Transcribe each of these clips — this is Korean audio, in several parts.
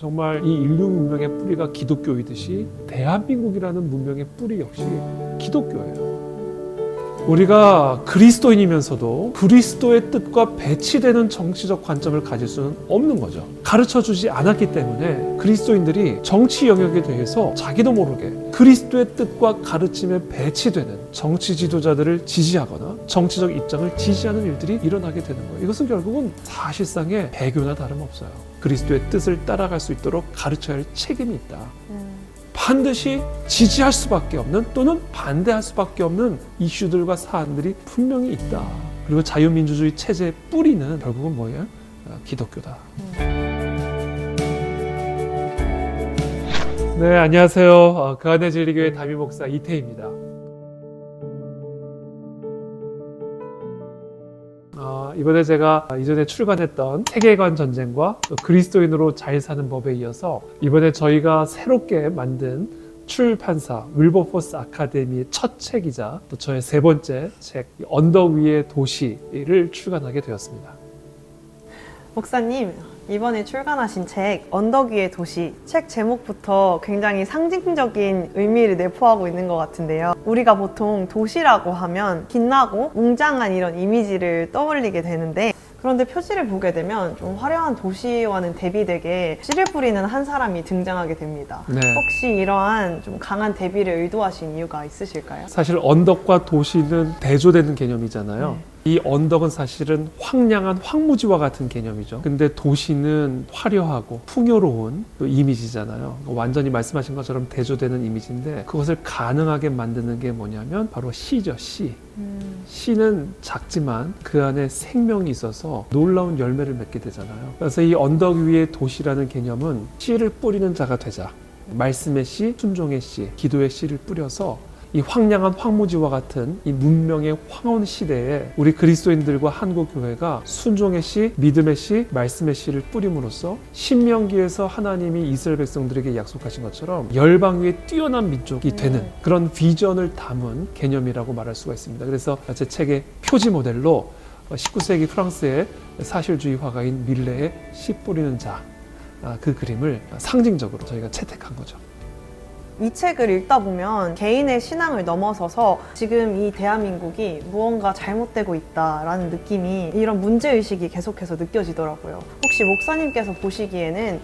정말 이 인류 문명의 뿌리가 기독교이듯이 대한민국이라는 문명의 뿌리 역시 기독교예요. 우리가 그리스도인이면서도 그리스도의 뜻과 배치되는 정치적 관점을 가질 수는 없는 거죠. 가르쳐주지 않았기 때문에 그리스도인들이 정치 영역에 대해서 자기도 모르게 그리스도의 뜻과 가르침에 배치되는 정치 지도자들을 지지하거나 정치적 입장을 지지하는 일들이 일어나게 되는 거예요. 이것은 결국은 사실상의 배교나 다름없어요. 그리스도의 뜻을 따라갈 수 있도록 가르쳐야 할 책임이 있다. 반드시 지지할 수밖에 없는 또는 반대할 수밖에 없는 이슈들과 사안들이 분명히 있다. 그리고 자유민주주의 체제의 뿌리는 결국은 뭐예요? 기독교다. 네, 안녕하세요. 그 안의 진리교회 담임 목사 이태희입니다. 이번에 제가 이전에 출간했던 세계관 전쟁과 또 그리스도인으로 잘 사는 법에 이어서 이번에 저희가 새롭게 만든 출판사 윌버포스 아카데미의 첫 책이자 또 저의 세 번째 책 언덕 위의 도시를 출간하게 되었습니다. 목사님, 이번에 출간하신 책 언덕 위의 도시, 책 제목부터 굉장히 상징적인 의미를 내포하고 있는 것 같은데요. 우리가 보통 도시라고 하면 빛나고 웅장한 이런 이미지를 떠올리게 되는데, 그런데 표지를 보게 되면 좀 화려한 도시와는 대비되게 씨를 뿌리는 한 사람이 등장하게 됩니다. 네. 혹시 이러한 좀 강한 대비를 의도하신 이유가 있으실까요? 사실 언덕과 도시는 대조되는 개념이잖아요. 이 언덕은 사실은 황량한 황무지와 같은 개념이죠. 근데 도시는 화려하고 풍요로운 또 이미지잖아요. 완전히 말씀하신 것처럼 대조되는 이미지인데 그것을 가능하게 만드는 게 뭐냐면 바로 시죠, 시. 시는 작지만 그 안에 생명이 있어서 놀라운 열매를 맺게 되잖아요. 그래서 이 언덕 위의 도시라는 개념은 씨를 뿌리는 자가 되자. 말씀의 씨, 순종의 씨, 기도의 씨를 뿌려서 이 황량한 황무지와 같은 이 문명의 황혼 시대에 우리 그리스도인들과 한국교회가 순종의 씨, 믿음의 씨, 말씀의 씨를 뿌림으로써 신명기에서 하나님이 이스라엘 백성들에게 약속하신 것처럼 열방 위에 뛰어난 민족이 되는 그런 비전을 담은 개념이라고 말할 수가 있습니다. 그래서 제 책의 표지 모델로 19세기 프랑스의 사실주의 화가인 밀레의 씨 뿌리는 자, 그 그림을 상징적으로 저희가 채택한 거죠. 이 책을 읽다 보면 개인의 신앙을 넘어서서 지금 이 대한민국이 무언가 잘못되고 있다라는 느낌이, 이런 문제의식이 계속해서 느껴지더라고요. 혹시 목사님께서 보시기에는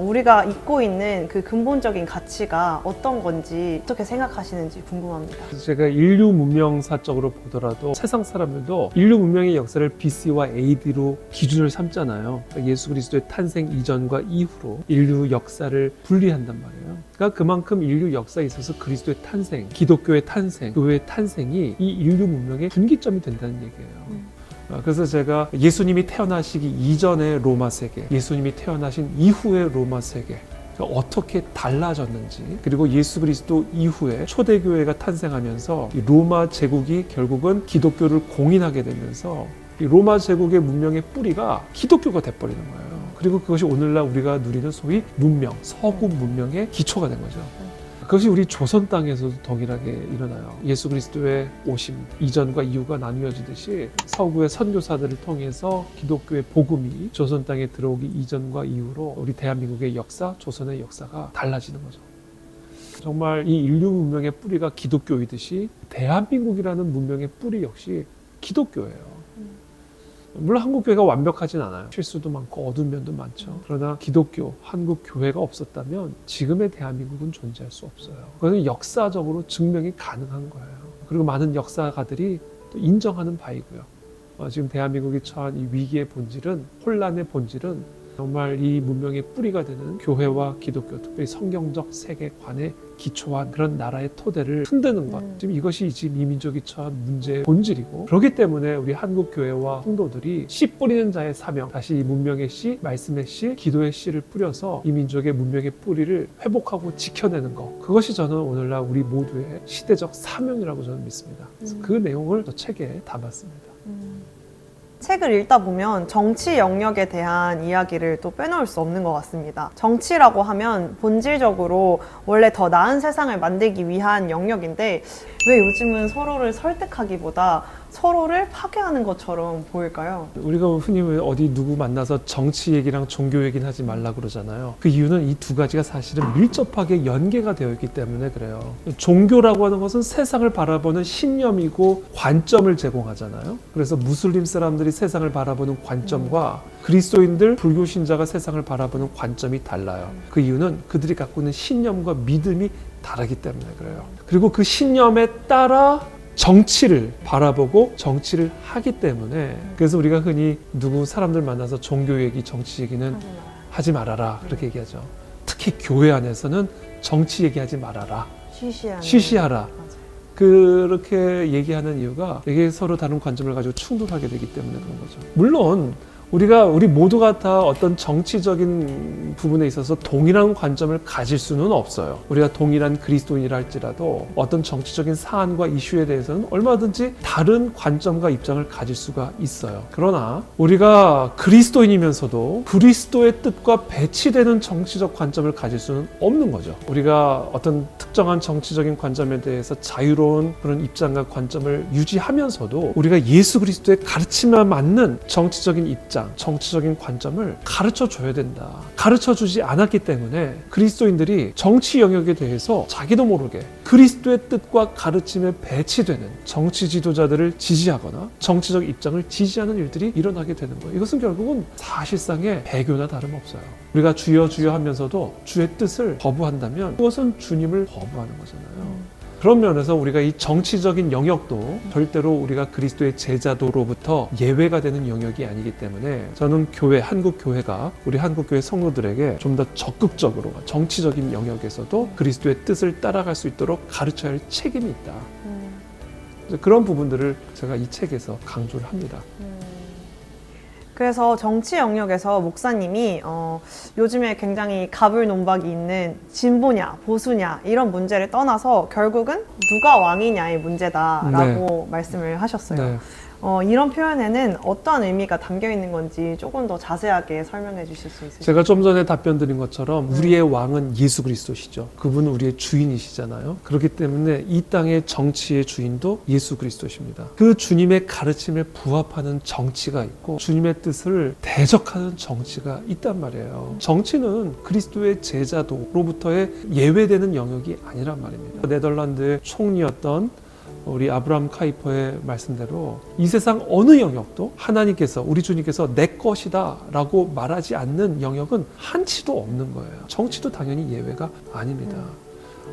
우리가 잊고 있는 그 근본적인 가치가 어떤 건지 어떻게 생각하시는지 궁금합니다. 제가 인류 문명사적으로 보더라도 세상 사람들도 인류 문명의 역사를 BC와 AD로 기준을 삼잖아요. 예수 그리스도의 탄생 이전과 이후로 인류 역사를 분리한단 말이에요. 그러니까 그만큼 인류 역사에 있어서 그리스도의 탄생, 기독교의 탄생, 교회의 탄생이 이 인류 문명의 분기점이 된다는 얘기예요. 그래서 제가 예수님이 태어나시기 이전의 로마 세계, 예수님이 태어나신 이후의 로마 세계, 어떻게 달라졌는지, 그리고 예수 그리스도 이후에 초대교회가 탄생하면서 이 로마 제국이 결국은 기독교를 공인하게 되면서 이 로마 제국의 문명의 뿌리가 기독교가 돼버리는 거예요. 그리고 그것이 오늘날 우리가 누리는 소위 문명, 서구 문명의 기초가 된 거죠. 그것이 우리 조선 땅에서도 동일하게 일어나요. 예수 그리스도의 오심 이전과 이후가 나뉘어지듯이 서구의 선교사들을 통해서 기독교의 복음이 조선 땅에 들어오기 이전과 이후로 우리 대한민국의 역사, 조선의 역사가 달라지는 거죠. 정말 이 인류 문명의 뿌리가 기독교이듯이 대한민국이라는 문명의 뿌리 역시 기독교예요. 물론 한국교회가 완벽하진 않아요. 실수도 많고 어두운 면도 많죠. 그러나 기독교, 한국교회가 없었다면 지금의 대한민국은 존재할 수 없어요. 그것은 역사적으로 증명이 가능한 거예요. 그리고 많은 역사가들이 또 인정하는 바이고요. 지금 대한민국이 처한 이 위기의 본질은, 혼란의 본질은 정말 이 문명의 뿌리가 되는 교회와 기독교, 특별히 성경적 세계관에 기초한 그런 나라의 토대를 흔드는 것. 지금 이것이 지금 이 민족이 처한 문제의 본질이고, 그렇기 때문에 우리 한국교회와 성도들이 씨 뿌리는 자의 사명, 다시 이 문명의 씨, 말씀의 씨, 기도의 씨를 뿌려서 이 민족의 문명의 뿌리를 회복하고 지켜내는 것. 그것이 저는 오늘날 우리 모두의 시대적 사명이라고 저는 믿습니다. 그래서 그 내용을 저 책에 담았습니다. 책을 읽다 보면 정치 영역에 대한 이야기를 또 빼놓을 수 없는 것 같습니다. 정치라고 하면 본질적으로 원래 더 나은 세상을 만들기 위한 영역인데 왜 요즘은 서로를 설득하기보다 서로를 파괴하는 것처럼 보일까요? 우리가 흔히 왜 어디 누구 만나서 정치 얘기랑 종교 얘기는 하지 말라 그러잖아요. 그 이유는 이 두 가지가 사실은 밀접하게 연계가 되어 있기 때문에 그래요. 종교라고 하는 것은 세상을 바라보는 신념이고 관점을 제공하잖아요. 그래서 무슬림 사람들이 세상을 바라보는 관점과 그리스도인들, 불교 신자가 세상을 바라보는 관점이 달라요. 그 이유는 그들이 갖고 있는 신념과 믿음이 다르기 때문에 그래요. 그리고 그 신념에 따라 정치를 바라보고 정치를 하기 때문에, 그래서 우리가 흔히 누구 사람들 만나서 종교 얘기, 정치 얘기는 하지 말아라 그렇게 얘기하죠. 특히 교회 안에서는 정치 얘기하지 말아라, 쉬쉬하라. 맞아요. 그렇게 얘기하는 이유가 이게 서로 다른 관점을 가지고 충돌하게 되기 때문에 그런 거죠. 물론 우리 모두가 다 어떤 정치적인 부분에 있어서 동일한 관점을 가질 수는 없어요. 우리가 동일한 그리스도인이라 할지라도 어떤 정치적인 사안과 이슈에 대해서는 얼마든지 다른 관점과 입장을 가질 수가 있어요. 그러나 우리가 그리스도인이면서도 그리스도의 뜻과 배치되는 정치적 관점을 가질 수는 없는 거죠. 우리가 어떤 특정한 정치적인 관점에 대해서 자유로운 그런 입장과 관점을 유지하면서도 우리가 예수 그리스도의 가르침에 맞는 정치적인 입장, 정치적인 관점을 가르쳐 줘야 된다. 가르쳐 주지 않았기 때문에 그리스도인들이 정치 영역에 대해서 자기도 모르게 그리스도의 뜻과 가르침에 배치되는 정치 지도자들을 지지하거나 정치적 입장을 지지하는 일들이 일어나게 되는 거예요. 이것은 결국은 사실상의 배교나 다름없어요. 우리가 주여 주여 하면서도 주의 뜻을 거부한다면 그것은 주님을 거부하는 거잖아요. 그런 면에서 우리가 이 정치적인 영역도 절대로 우리가 그리스도의 제자도로부터 예외가 되는 영역이 아니기 때문에 저는 한국 교회가 우리 한국 교회 성도들에게 좀 더 적극적으로 정치적인 영역에서도 그리스도의 뜻을 따라갈 수 있도록 가르쳐야 할 책임이 있다. 그런 부분들을 제가 이 책에서 강조를 합니다. 그래서 정치 영역에서 목사님이 요즘에 굉장히 가불논박이 있는 진보냐 보수냐 이런 문제를 떠나서 결국은 누가 왕이냐의 문제다라고 말씀을 하셨어요. 네. 이런 표현에는 어떠한 의미가 담겨 있는 건지 조금 더 자세하게 설명해 주실 수 있으실까요? 제가 좀 전에 답변 드린 것처럼 우리의 왕은 예수 그리스도시죠. 그분은 우리의 주인이시잖아요. 그렇기 때문에 이 땅의 정치의 주인도 예수 그리스도십니다. 그 주님의 가르침에 부합하는 정치가 있고 주님의 뜻을 대적하는 정치가 있단 말이에요. 정치는 그리스도의 제자도로부터의 예외되는 영역이 아니란 말입니다. 네덜란드의 총리였던 우리 아브라함 카이퍼의 말씀대로 이 세상 어느 영역도 하나님께서, 우리 주님께서 내 것이다 라고 말하지 않는 영역은 한치도 없는 거예요. 정치도 당연히 예외가 아닙니다.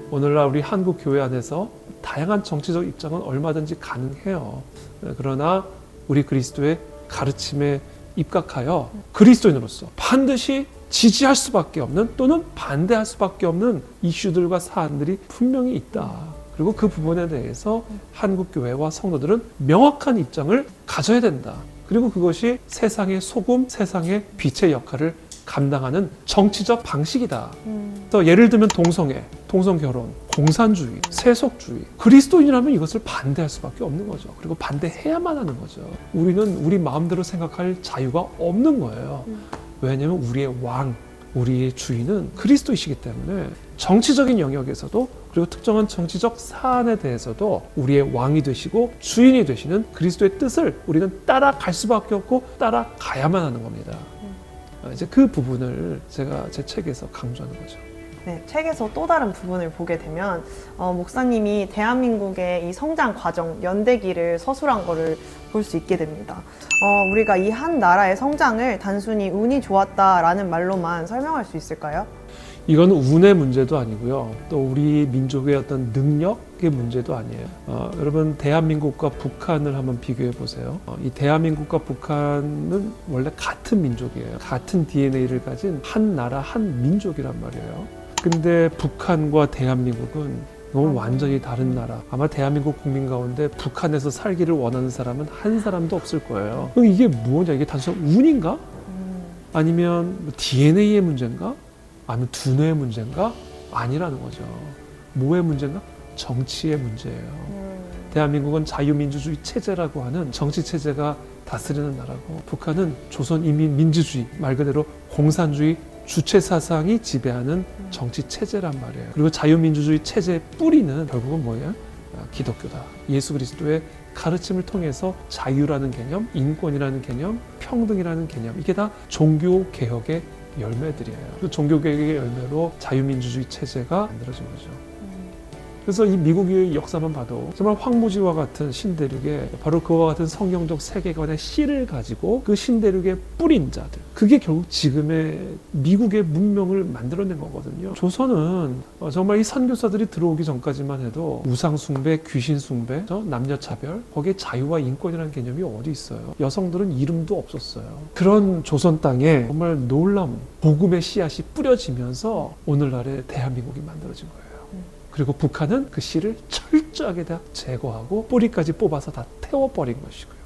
오늘날 우리 한국 교회 안에서 다양한 정치적 입장은 얼마든지 가능해요. 그러나 우리 그리스도의 가르침에 입각하여 그리스도인으로서 반드시 지지할 수밖에 없는 또는 반대할 수밖에 없는 이슈들과 사안들이 분명히 있다. 그리고 그 부분에 대해서 한국교회와 성도들은 명확한 입장을 가져야 된다. 그리고 그것이 세상의 소금, 세상의 빛의 역할을 감당하는 정치적 방식이다. 또 예를 들면 동성애, 동성결혼, 공산주의, 세속주의. 그리스도인이라면 이것을 반대할 수밖에 없는 거죠. 그리고 반대해야만 하는 거죠. 우리는 우리 마음대로 생각할 자유가 없는 거예요. 왜냐하면 우리의 왕, 우리의 주인은 그리스도이시기 때문에 정치적인 영역에서도 그리고 특정한 정치적 사안에 대해서도 우리의 왕이 되시고 주인이 되시는 그리스도의 뜻을 우리는 따라갈 수밖에 없고 따라가야만 하는 겁니다. 이제 그 부분을 제가 제 책에서 강조하는 거죠. 네, 책에서 또 다른 부분을 보게 되면 목사님이 대한민국의 이 성장 과정, 연대기를 서술한 거를 볼 수 있게 됩니다. 우리가 이 한 나라의 성장을 단순히 운이 좋았다라는 말로만 설명할 수 있을까요? 이건 운의 문제도 아니고요. 또 우리 민족의 어떤 능력의 문제도 아니에요. 여러분 대한민국과 북한을 한번 비교해 보세요. 이 대한민국과 북한은 원래 같은 민족이에요. 같은 DNA를 가진 한 나라, 한 민족이란 말이에요. 근데 북한과 대한민국은 너무 완전히 다른 나라. 아마 대한민국 국민 가운데 북한에서 살기를 원하는 사람은 한 사람도 없을 거예요. 그럼 이게 뭐냐? 이게 단순 운인가? 아니면 DNA의 문제인가? 아니면 두뇌의 문제인가? 아니라는 거죠. 뭐의 문제인가? 정치의 문제예요. 대한민국은 자유민주주의 체제라고 하는 정치 체제가 다스리는 나라고, 북한은 조선인민민주주의, 말 그대로 공산주의 주체 사상이 지배하는 정치 체제란 말이에요. 그리고 자유민주주의 체제의 뿌리는 결국은 뭐예요? 기독교다. 예수 그리스도의 가르침을 통해서 자유라는 개념, 인권이라는 개념, 평등이라는 개념, 이게 다 종교개혁의 열매들이에요. 그 종교개혁의 열매로 자유민주주의 체제가 만들어진 거죠. 그래서 이 미국의 역사만 봐도 정말 황무지와 같은 신대륙에 바로 그와 같은 성경적 세계관의 씨를 가지고 그 신대륙에 뿌린 자들, 그게 결국 지금의 미국의 문명을 만들어낸 거거든요. 조선은 정말 이 선교사들이 들어오기 전까지만 해도 우상숭배, 귀신숭배, 남녀차별, 거기에 자유와 인권이라는 개념이 어디 있어요. 여성들은 이름도 없었어요. 그런 조선 땅에 정말 놀라운 복음의 씨앗이 뿌려지면서 오늘날의 대한민국이 만들어진 거예요. 그리고 북한은 그 씨를 철저하게 다 제거하고 뿌리까지 뽑아서 다 태워버린 것이고요.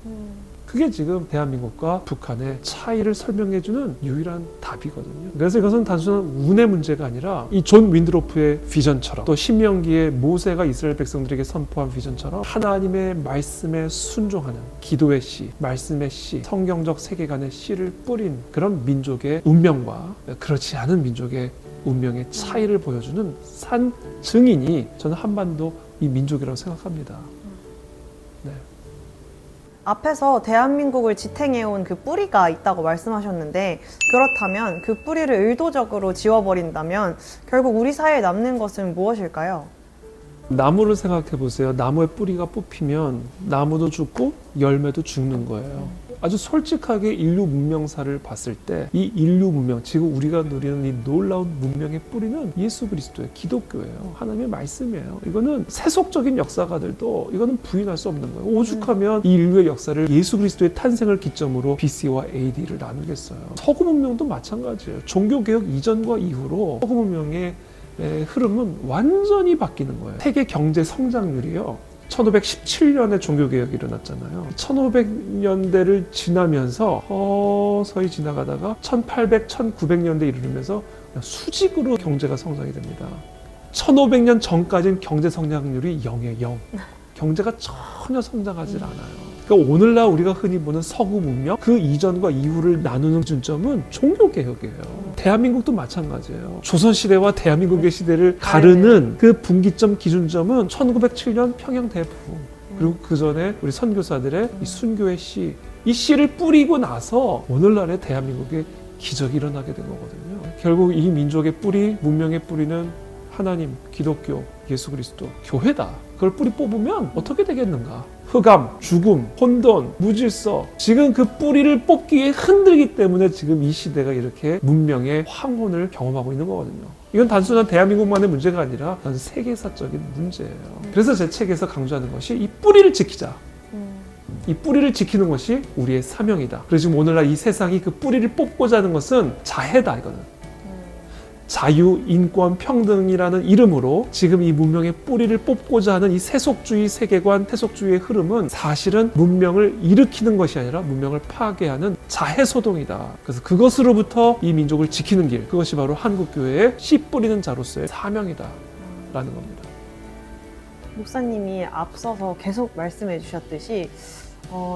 그게 지금 대한민국과 북한의 차이를 설명해주는 유일한 답이거든요. 그래서 이것은 단순한 운의 문제가 아니라 이 존 윈드로프의 비전처럼 또 신명기의 모세가 이스라엘 백성들에게 선포한 비전처럼 하나님의 말씀에 순종하는 기도의 씨, 말씀의 씨, 성경적 세계관의 씨를 뿌린 그런 민족의 운명과 그렇지 않은 민족의 운명의 차이를 보여주는 산 증인이 저는 한반도 이 민족이라고 생각합니다. 네. 앞에서 대한민국을 지탱해온 그 뿌리가 있다고 말씀하셨는데, 그렇다면 그 뿌리를 의도적으로 지워버린다면 결국 우리 사회에 남는 것은 무엇일까요? 나무를 생각해 보세요. 나무의 뿌리가 뽑히면 나무도 죽고 열매도 죽는 거예요. 아주 솔직하게 인류 문명사를 봤을 때 이 인류 문명, 지금 우리가 누리는 이 놀라운 문명의 뿌리는 예수 그리스도의 기독교예요. 하나님의 말씀이에요. 이거는 세속적인 역사가들도 이거는 부인할 수 없는 거예요. 오죽하면 이 인류의 역사를 예수 그리스도의 탄생을 기점으로 BC와 AD를 나누겠어요. 서구 문명도 마찬가지예요. 종교개혁 이전과 이후로 서구 문명의 흐름은 완전히 바뀌는 거예요. 세계 경제 성장률이요. 1517년에 종교개혁이 일어났잖아요. 1500년대를 지나면서 서서히 지나가다가 1800, 1900년대 이르면서 수직으로 경제가 성장이 됩니다. 1500년 전까지는 경제 성장률이 0이에요. 0. 경제가 전혀 성장하지 않아요. 그러니까 오늘날 우리가 흔히 보는 서구 문명, 그 이전과 이후를 나누는 기준점은 종교개혁이에요. 대한민국도 마찬가지예요. 조선시대와 대한민국의 시대를 가르는 그 분기점 기준점은 1907년 평양 대부, 그리고 그 전에 우리 선교사들의 이 순교의 씨, 이 씨를 뿌리고 나서 오늘날의 대한민국의 기적이 일어나게 된 거거든요. 결국 이 민족의 뿌리, 문명의 뿌리는 하나님, 기독교, 예수 그리스도, 교회다. 그걸 뿌리 뽑으면 어떻게 되겠는가? 흑암, 죽음, 혼돈, 무질서. 지금 그 뿌리를 뽑기 위해 흔들기 때문에 지금 이 시대가 이렇게 문명의 황혼을 경험하고 있는 거거든요. 이건 단순한 대한민국만의 문제가 아니라 세계사적인 문제예요. 그래서 제 책에서 강조하는 것이 이 뿌리를 지키자. 이 뿌리를 지키는 것이 우리의 사명이다. 그래서 지금 오늘날 이 세상이 그 뿌리를 뽑고자 하는 것은 자해다, 이거는. 자유, 인권, 평등이라는 이름으로 지금 이 문명의 뿌리를 뽑고자 하는 이 세속주의 세계관, 세속주의의 흐름은 사실은 문명을 일으키는 것이 아니라 문명을 파괴하는 자해소동이다. 그래서 그것으로부터 이 민족을 지키는 길, 그것이 바로 한국교회의 씨 뿌리는 자로서의 사명이다 라는 겁니다. 목사님이 앞서서 계속 말씀해 주셨듯이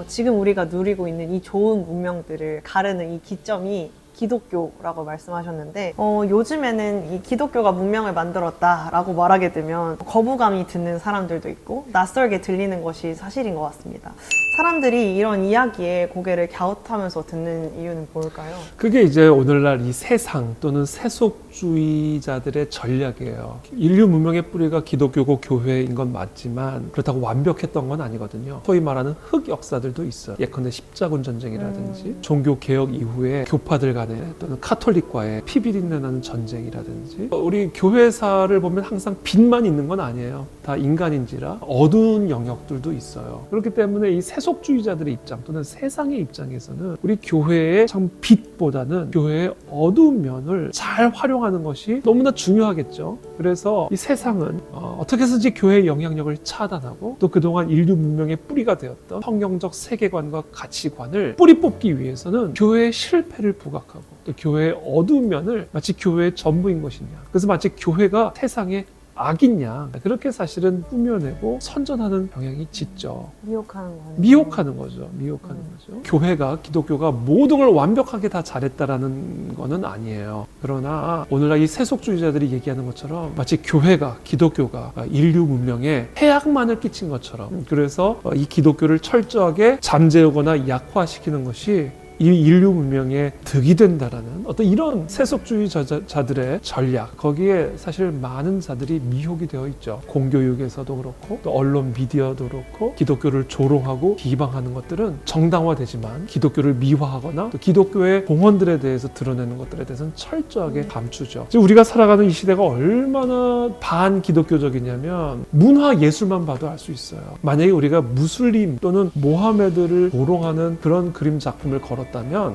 지금 우리가 누리고 있는 이 좋은 문명들을 가르는 이 기점이 기독교라고 말씀하셨는데 요즘에는 이 기독교가 문명을 만들었다라고 말하게 되면 거부감이 드는 사람들도 있고 낯설게 들리는 것이 사실인 것 같습니다. 사람들이 이런 이야기에 고개를 갸웃하면서 듣는 이유는 뭘까요? 그게 이제 오늘날 이 세상 또는 세속주의자들의 전략이에요. 인류 문명의 뿌리가 기독교고 교회인 건 맞지만 그렇다고 완벽했던 건 아니거든요. 소위 말하는 흑역사들도 있어요. 예컨대 십자군 전쟁이라든지 종교개혁 이후에 교파들 간에 또는 카톨릭과의 피비린내 나는 전쟁이라든지 우리 교회사를 보면 항상 빛만 있는 건 아니에요. 다 인간인지라 어두운 영역들도 있어요. 그렇기 때문에 이 세속주의자들의 입장 또는 세상의 입장에서는 우리 교회의 참 빛보다는 교회의 어두운 면을 잘 활용하는 것이 너무나 중요하겠죠. 그래서 이 세상은 어떻게 해서든지 교회의 영향력을 차단하고 또 그동안 인류 문명의 뿌리가 되었던 성경적 세계관과 가치관을 뿌리 뽑기 위해서는 교회의 실패를 부각하고 또 교회의 어두운 면을 마치 교회의 전부인 것이냐. 그래서 마치 교회가 세상의 악인 양 그렇게 사실은 꾸며내고 선전하는 경향이 짙죠. 미혹하는 거네요. 미혹하는 거죠. 미혹하는 거죠. 교회가 기독교가 모든 걸 완벽하게 다 잘했다라는 거는 아니에요. 그러나 오늘날 이 세속주의자들이 얘기하는 것처럼 마치 교회가 기독교가 인류 문명에 해악만을 끼친 것처럼 그래서 이 기독교를 철저하게 잠재우거나 약화시키는 것이 이 인류 문명의 득이 된다라는 어떤 이런 세속주의자들의 전략, 거기에 사실 많은 자들이 미혹이 되어 있죠. 공교육에서도 그렇고 또 언론 미디어도 그렇고 기독교를 조롱하고 비방하는 것들은 정당화되지만 기독교를 미화하거나 또 기독교의 공헌들에 대해서 드러내는 것들에 대해서는 철저하게 감추죠. 지금 우리가 살아가는 이 시대가 얼마나 반기독교적이냐면 문화 예술만 봐도 알 수 있어요. 만약에 우리가 무슬림 또는 모하메드를 조롱하는 그런 그림 작품을 걸었다면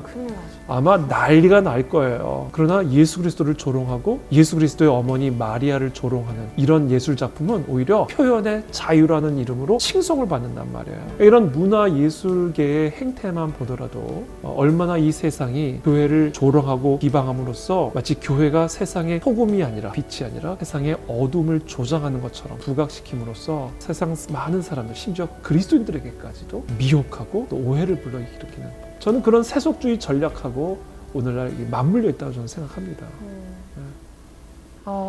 큰일 나죠. 아마 난리가 날 거예요. 그러나 예수 그리스도를 조롱하고 예수 그리스도의 어머니 마리아를 조롱하는 이런 예술 작품은 오히려 표현의 자유라는 이름으로 칭송을 받는단 말이에요. 이런 문화 예술계의 행태만 보더라도 얼마나 이 세상이 교회를 조롱하고 비방함으로써 마치 교회가 세상의 소금이 아니라 빛이 아니라 세상의 어둠을 조장하는 것처럼 부각시킴으로써 세상 많은 사람들 심지어 그리스도인들에게까지도 미혹하고 또 오해를 불러일으키는 저는 그런 세속주의 전략하고 오늘날 맞물려 있다고 저는 생각합니다.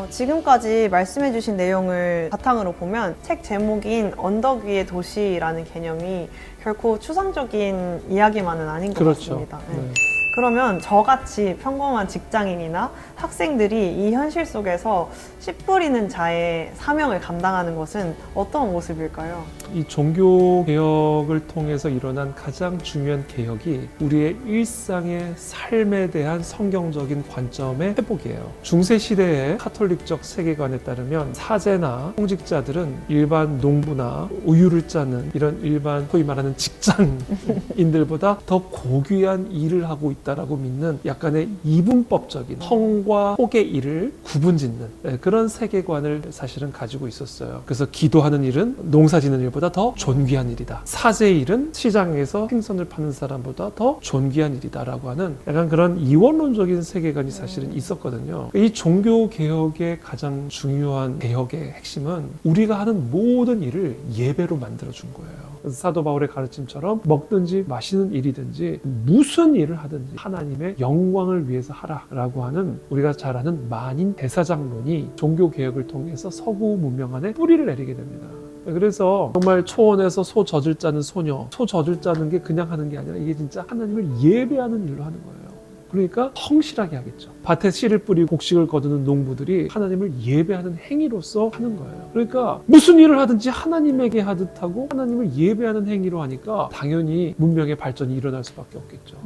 지금까지 말씀해주신 내용을 바탕으로 보면 책 제목인 언덕 위의 도시라는 개념이 결코 추상적인 이야기만은 아닌 것 그렇죠. 같습니다. 네. 네. 그러면 저같이 평범한 직장인이나 학생들이 이 현실 속에서 씨 뿌리는 자의 사명을 감당하는 것은 어떤 모습일까요? 이 종교 개혁을 통해서 일어난 가장 중요한 개혁이 우리의 일상의 삶에 대한 성경적인 관점의 회복이에요. 중세 시대의 카톨릭적 세계관에 따르면 사제나 공직자들은 일반 농부나 우유를 짜는 이런 일반 소위 말하는 직장인들보다 더 고귀한 일을 하고 있다라고 믿는 약간의 이분법적인 성과 속의 일을 구분짓는 그런 세계관을 사실은 가지고 있었어요. 그래서 기도하는 일은 농사 짓는 일보다 더 존귀한 일이다. 사제의 일은 시장에서 생선을 파는 사람보다 더 존귀한 일이다라고 하는 약간 그런 이원론적인 세계관이 사실은 있었거든요. 이 종교 개혁의 가장 중요한 개혁의 핵심은 우리가 하는 모든 일을 예배로 만들어준 거예요. 그래서 사도 바울의 가르침처럼 먹든지 마시는 일이든지 무슨 일을 하든지 하나님의 영광을 위해서 하라라고 하는 우리가 잘 아는 만인 대사장론이 종교개혁을 통해서 서구 문명 안에 뿌리를 내리게 됩니다. 그래서 정말 초원에서 소 젖을 짜는 소녀, 소 젖을 짜는 게 그냥 하는 게 아니라 이게 진짜 하나님을 예배하는 일로 하는 거예요. 그러니까 성실하게 하겠죠. 밭에 씨를 뿌리고 곡식을 거두는 농부들이 하나님을 예배하는 행위로서 하는 거예요. 그러니까 무슨 일을 하든지 하나님에게 하듯 하고 하나님을 예배하는 행위로 하니까 당연히 문명의 발전이 일어날 수밖에 없겠죠.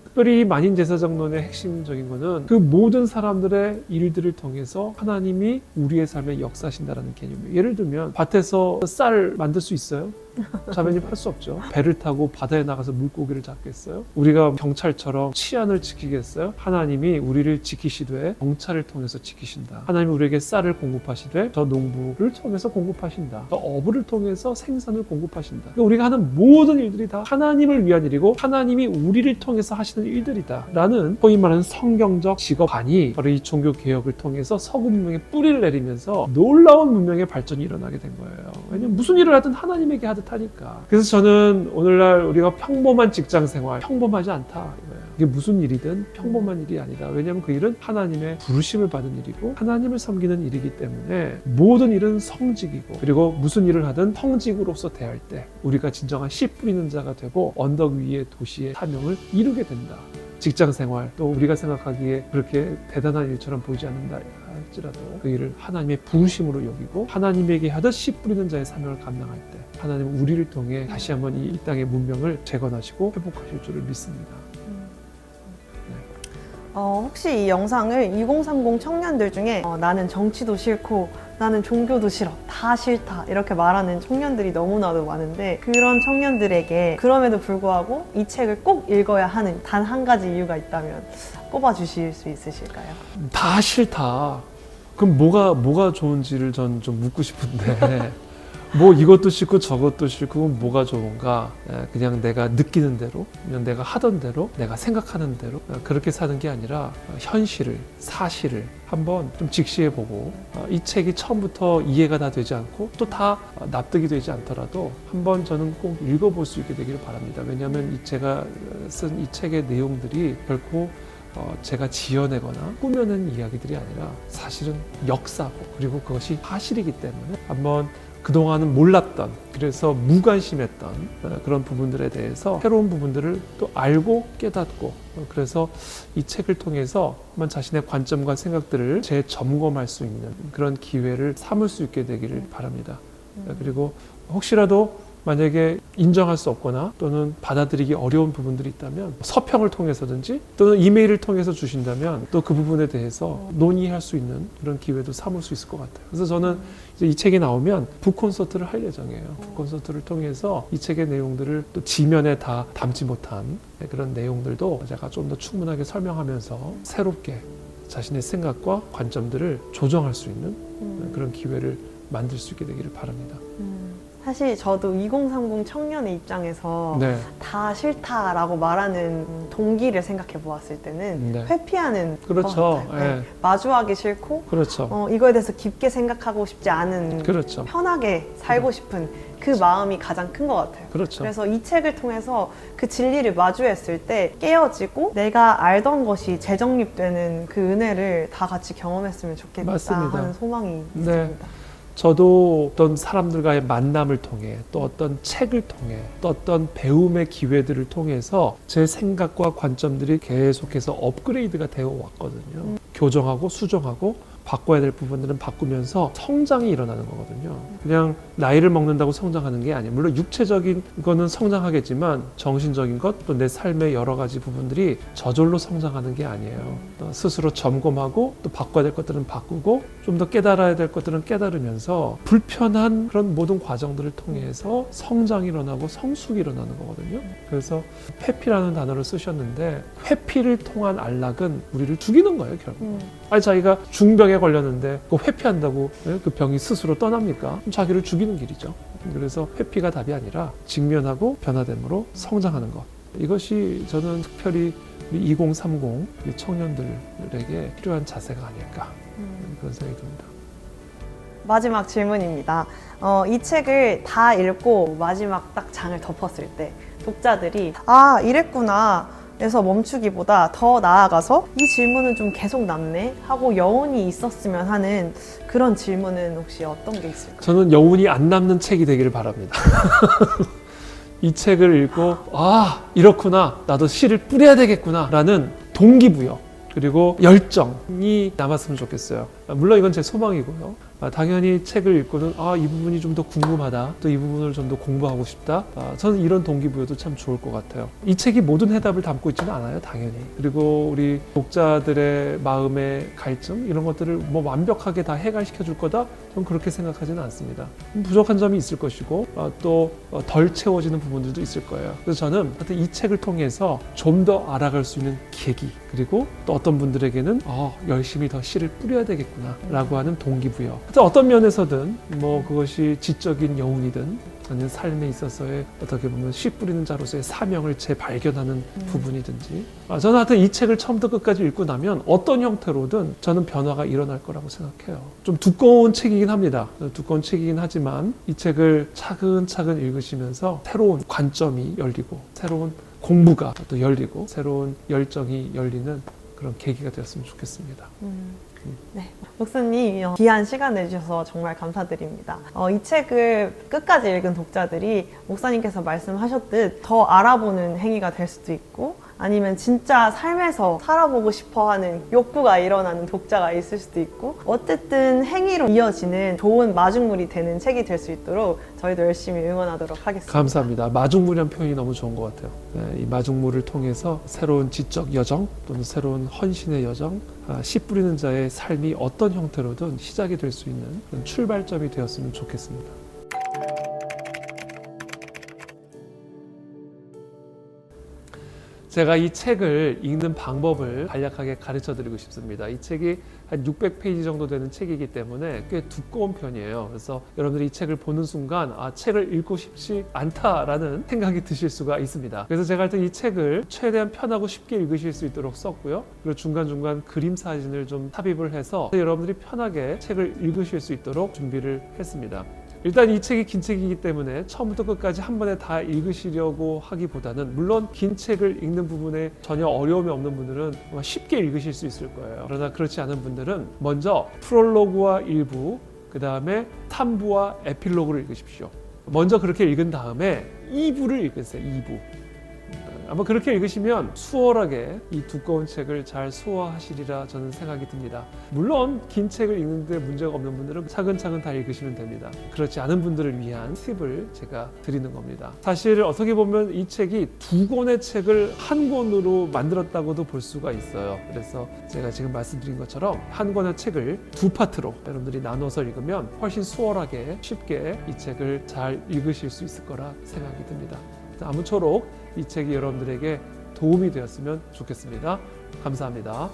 특별히 만인 제사장론의 핵심적인 거는 그 모든 사람들의 일들을 통해서 하나님이 우리의 삶에 역사하신다는 개념이에요. 예를 들면 밭에서 쌀 만들 수 있어요? 자매님 할 수 없죠. 배를 타고 바다에 나가서 물고기를 잡겠어요? 우리가 경찰처럼 치안을 지키겠어요? 하나님이 우리를 지키시되 경찰을 통해서 지키신다. 하나님이 우리에게 쌀을 공급하시되 저 농부를 통해서 공급하신다. 저 어부를 통해서 생선을 공급하신다. 그러니까 우리가 하는 모든 일들이 다 하나님을 위한 일이고 하나님이 우리를 통해서 하시는 일들이다 라는 소위 말하는 성경적 직업관이 바로 이 종교개혁을 통해서 서구 문명에 뿌리를 내리면서 놀라운 문명의 발전이 일어나게 된 거예요. 왜냐면 무슨 일을 하든 하나님에게 하듯 하니까. 그래서 저는 오늘날 우리가 평범한 직장 생활, 평범하지 않다 이거예요. 이게 무슨 일이든 평범한 일이 아니다. 왜냐하면 그 일은 하나님의 부르심을 받은 일이고 하나님을 섬기는 일이기 때문에 모든 일은 성직이고 그리고 무슨 일을 하든 성직으로서 대할 때 우리가 진정한 씨 뿌리는 자가 되고 언덕 위의 도시의 사명을 이루게 된다. 직장 생활 또 우리가 생각하기에 그렇게 대단한 일처럼 보이지 않는다 할지라도 그 일을 하나님의 부르심으로 여기고 하나님에게 하듯 씨 뿌리는 자의 사명을 감당할 때 하나님은 우리를 통해 다시 한번 이 땅의 문명을 재건하시고 회복하실 줄을 믿습니다. 혹시 이 영상을 2030 청년들 중에 나는 정치도 싫고 나는 종교도 싫어, 다 싫다 이렇게 말하는 청년들이 너무나도 많은데 그런 청년들에게 그럼에도 불구하고 이 책을 꼭 읽어야 하는 단 한 가지 이유가 있다면 꼽아주실 수 있으실까요? 다 싫다. 그럼 뭐가 좋은지를 전 좀 묻고 싶은데 뭐 이것도 싫고 저것도 싫고 뭐가 좋은가? 그냥 내가 느끼는 대로, 그냥 내가 하던 대로, 내가 생각하는 대로 그렇게 사는 게 아니라 현실을, 사실을 한번 좀 직시해보고 이 책이 처음부터 이해가 다 되지 않고 또 다 납득이 되지 않더라도 한번 저는 꼭 읽어볼 수 있게 되기를 바랍니다. 왜냐하면 제가 쓴 이 책의 내용들이 결코 제가 지어내거나 꾸며낸 이야기들이 아니라 사실은 역사고 그리고 그것이 사실이기 때문에 한번 그동안은 몰랐던 그래서 무관심했던 그런 부분들에 대해서 새로운 부분들을 또 알고 깨닫고 그래서 이 책을 통해서 한번 자신의 관점과 생각들을 재점검할 수 있는 그런 기회를 삼을 수 있게 되기를 바랍니다. 그리고 혹시라도 만약에 인정할 수 없거나 또는 받아들이기 어려운 부분들이 있다면 서평을 통해서든지 또는 이메일을 통해서 주신다면 또 그 부분에 대해서 논의할 수 있는 그런 기회도 삼을 수 있을 것 같아요. 그래서 저는 이제 이 책이 나오면 북콘서트를 할 예정이에요. 북콘서트를 통해서 이 책의 내용들을 또 지면에 다 담지 못한 그런 내용들도 제가 좀 더 충분하게 설명하면서 새롭게 자신의 생각과 관점들을 조정할 수 있는 그런 기회를 만들 수 있게 되기를 바랍니다. 사실 저도 2030 청년의 입장에서 네. 다 싫다라고 말하는 동기를 생각해 보았을 때는 네. 회피하는 그렇죠. 것 같아요. 예. 마주하기 싫고 그렇죠. 이거에 대해서 깊게 생각하고 싶지 않은 그렇죠. 편하게 살고 싶은 그 마음이 가장 큰 것 같아요. 그렇죠. 그래서 이 책을 통해서 그 진리를 마주했을 때 깨어지고 내가 알던 것이 재정립되는 그 은혜를 다 같이 경험했으면 좋겠다 맞습니다. 하는 소망이 네. 있습니다. 저도 어떤 사람들과의 만남을 통해 또 어떤 책을 통해 또 어떤 배움의 기회들을 통해서 제 생각과 관점들이 계속해서 업그레이드가 되어 왔거든요. 교정하고 수정하고 바꿔야 될 부분들은 바꾸면서 성장이 일어나는 거거든요. 그냥 나이를 먹는다고 성장하는 게 아니에요. 물론 육체적인 거는 성장하겠지만 정신적인 것, 또 내 삶의 여러 가지 부분들이 저절로 성장하는 게 아니에요. 스스로 점검하고 또 바꿔야 될 것들은 바꾸고 좀 더 깨달아야 될 것들은 깨달으면서 불편한 그런 모든 과정들을 통해서 성장이 일어나고 성숙이 일어나는 거거든요. 그래서 회피라는 단어를 쓰셨는데 회피를 통한 안락은 우리를 죽이는 거예요, 결국. 아니 자기가 중병에 걸렸는데 그 회피한다고 그 병이 스스로 떠납니까? 그럼 자기를 죽이는 길이죠. 그래서 회피가 답이 아니라 직면하고 변화됨으로 성장하는 것. 이것이 저는 특별히 2030 청년들에게 필요한 자세가 아닐까 그런 생각이 듭니다. 마지막 질문입니다. 이 책을 다 읽고 마지막 딱 장을 덮었을 때 독자들이 아 이랬구나 에서 멈추기보다 더 나아가서 이 질문은 좀 계속 남네 하고 여운이 있었으면 하는 그런 질문은 혹시 어떤 게 있을까요? 저는 여운이 안 남는 책이 되기를 바랍니다. 이 책을 읽고 아 이렇구나 나도 씨를 뿌려야 되겠구나 라는 동기부여 그리고 열정이 남았으면 좋겠어요. 물론 이건 제 소망이고요. 당연히 책을 읽고는 이 부분이 좀 더 궁금하다. 또 이 부분을 좀 더 공부하고 싶다. 저는 이런 동기부여도 참 좋을 것 같아요. 이 책이 모든 해답을 담고 있지는 않아요. 당연히. 그리고 우리 독자들의 마음의 갈증 이런 것들을 뭐 완벽하게 다 해결시켜 줄 거다? 저는 그렇게 생각하지는 않습니다. 부족한 점이 있을 것이고 또 덜 채워지는 부분들도 있을 거예요. 그래서 저는 하여튼 이 책을 통해서 좀 더 알아갈 수 있는 계기 그리고 또 어떤 분들에게는 열심히 더 씨를 뿌려야 되겠구나 라고 하는 동기부여. 어떤 면에서든 뭐 그것이 지적인 여운이든 아니면 삶에 있어서의 어떻게 보면 씨 뿌리는 자로서의 사명을 재발견하는 부분이든지 저는 하여튼 이 책을 처음부터 끝까지 읽고 나면 어떤 형태로든 저는 변화가 일어날 거라고 생각해요. 좀 두꺼운 책이긴 합니다. 두꺼운 책이긴 하지만 이 책을 차근차근 읽으시면서 새로운 관점이 열리고 새로운 공부가 또 열리고 새로운 열정이 열리는 그런 계기가 되었으면 좋겠습니다. 네, 목사님 귀한 시간 내주셔서 정말 감사드립니다. 이 책을 끝까지 읽은 독자들이 목사님께서 말씀하셨듯 더 알아보는 행위가 될 수도 있고 아니면 진짜 삶에서 살아보고 싶어하는 욕구가 일어나는 독자가 있을 수도 있고 어쨌든 행위로 이어지는 좋은 마중물이 되는 책이 될 수 있도록 저희도 열심히 응원하도록 하겠습니다. 감사합니다. 마중물이라는 표현이 너무 좋은 것 같아요. 네, 이 마중물을 통해서 새로운 지적 여정 또는 새로운 헌신의 여정 씨 뿌리는 자의 삶이 어떤 형태로든 시작이 될 수 있는 그런 출발점이 되었으면 좋겠습니다. 제가 이 책을 읽는 방법을 간략하게 가르쳐 드리고 싶습니다. 이 책이 한 600페이지 정도 되는 책이기 때문에 꽤 두꺼운 편이에요. 그래서 여러분들이 이 책을 보는 순간 책을 읽고 싶지 않다라는 생각이 드실 수가 있습니다. 그래서 제가 하여튼 이 책을 최대한 편하고 쉽게 읽으실 수 있도록 썼고요. 그리고 중간중간 그림 사진을 좀 삽입을 해서 여러분들이 편하게 책을 읽으실 수 있도록 준비를 했습니다. 일단 이 책이 긴 책이기 때문에 처음부터 끝까지 한 번에 다 읽으시려고 하기보다는, 물론 긴 책을 읽는 부분에 전혀 어려움이 없는 분들은 아마 쉽게 읽으실 수 있을 거예요. 그러나 그렇지 않은 분들은 먼저 프롤로그와 1부, 그 다음에 3부와 에필로그를 읽으십시오. 먼저 그렇게 읽은 다음에 2부를 읽으세요. 2부. 아마 그렇게 읽으시면 수월하게 이 두꺼운 책을 잘 소화하시리라 저는 생각이 듭니다. 물론 긴 책을 읽는데 문제가 없는 분들은 차근차근 다 읽으시면 됩니다. 그렇지 않은 분들을 위한 팁을 제가 드리는 겁니다. 사실 어떻게 보면 이 책이 두 권의 책을 한 권으로 만들었다고도 볼 수가 있어요. 그래서 제가 지금 말씀드린 것처럼 한 권의 책을 두 파트로 여러분들이 나눠서 읽으면 훨씬 수월하게 쉽게 이 책을 잘 읽으실 수 있을 거라 생각이 듭니다. 아무쪼록 이 책이 여러분들에게 도움이 되었으면 좋겠습니다. 감사합니다.